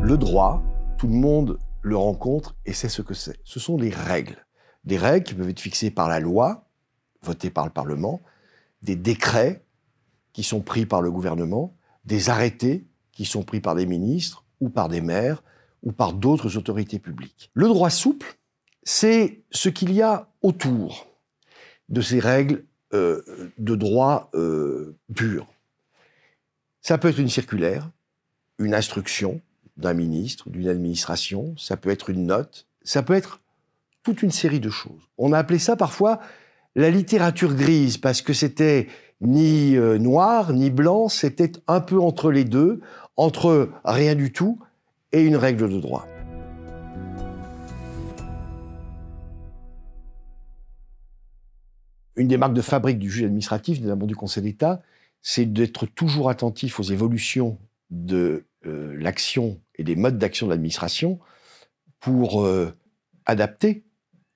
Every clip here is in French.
Le droit, tout le monde le rencontre et sait ce que c'est. Ce sont des règles. Des règles qui peuvent être fixées par la loi, votée par le Parlement, des décrets qui sont pris par le gouvernement, des arrêtés qui sont pris par des ministres ou par des maires ou par d'autres autorités publiques. Le droit souple, c'est ce qu'il y a autour de ces règles de droit pur. Ça peut être une circulaire, une instruction d'un ministre, d'une administration, ça peut être une note, ça peut être toute une série de choses. On a appelé ça parfois la littérature grise, parce que c'était ni noir, ni blanc, c'était un peu entre les deux, entre rien du tout et une règle de droit. Une des marques de fabrique du juge administratif, notamment du Conseil d'État, c'est d'être toujours attentif aux évolutions de l'action et des modes d'action de l'administration pour adapter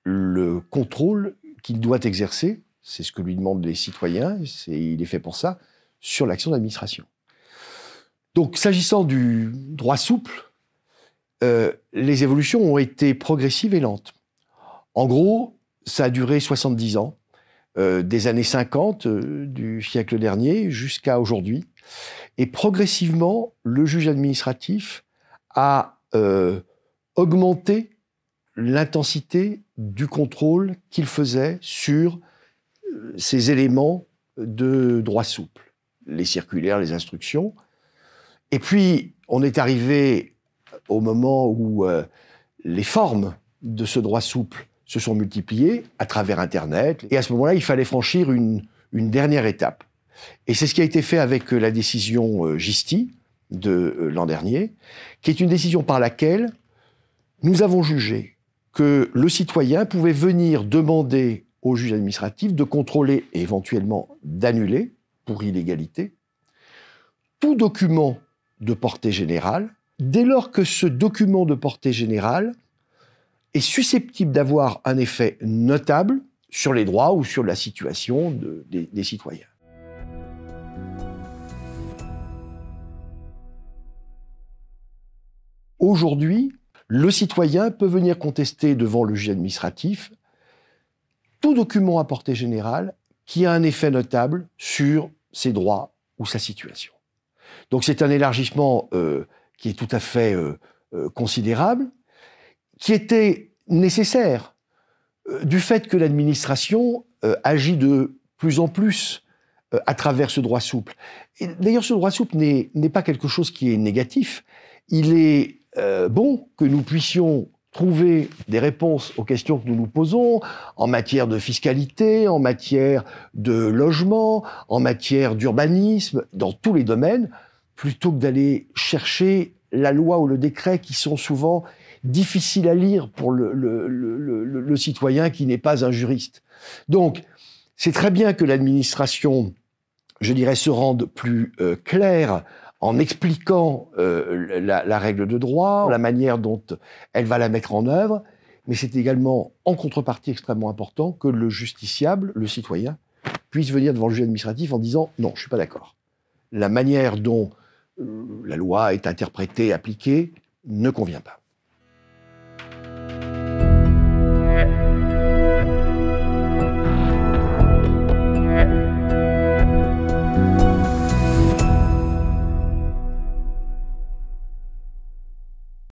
le contrôle qu'il doit exercer, c'est ce que lui demandent les citoyens, il est fait pour ça, sur l'action de l'administration. Donc, s'agissant du droit souple, les évolutions ont été progressives et lentes. En gros, ça a duré 70 ans, des années 50 du siècle dernier jusqu'à aujourd'hui. Et progressivement, le juge administratif a augmenté l'intensité du contrôle qu'il faisait sur ces éléments de droit souple, les circulaires, les instructions. Et puis, on est arrivé au moment où les formes de ce droit souple se sont multipliées à travers Internet. Et à ce moment-là, il fallait franchir une dernière étape. Et c'est ce qui a été fait avec la décision Gisti de l'an dernier, qui est une décision par laquelle nous avons jugé que le citoyen pouvait venir demander au juge administratif de contrôler et éventuellement d'annuler, pour illégalité, tout document de portée générale, dès lors que ce document de portée générale est susceptible d'avoir un effet notable sur les droits ou sur la situation des citoyens. Aujourd'hui, le citoyen peut venir contester devant le juge administratif tout document à portée générale qui a un effet notable sur ses droits ou sa situation. Donc c'est un élargissement qui est tout à fait considérable, qui était nécessaire du fait que l'administration agit de plus en plus à travers ce droit souple. D'ailleurs, ce droit souple n'est pas quelque chose qui est négatif. Il est bon que nous puissions trouver des réponses aux questions que nous nous posons en matière de fiscalité, en matière de logement, en matière d'urbanisme, dans tous les domaines, plutôt que d'aller chercher la loi ou le décret qui sont souvent difficiles à lire pour le citoyen qui n'est pas un juriste. Donc, c'est très bien que l'administration, je dirais, se rende plus claire en expliquant la règle de droit, la manière dont elle va la mettre en œuvre, mais c'est également, en contrepartie, extrêmement important que le justiciable, le citoyen, puisse venir devant le juge administratif en disant « Non, je ne suis pas d'accord. La manière dont la loi est interprétée, appliquée, ne convient pas. »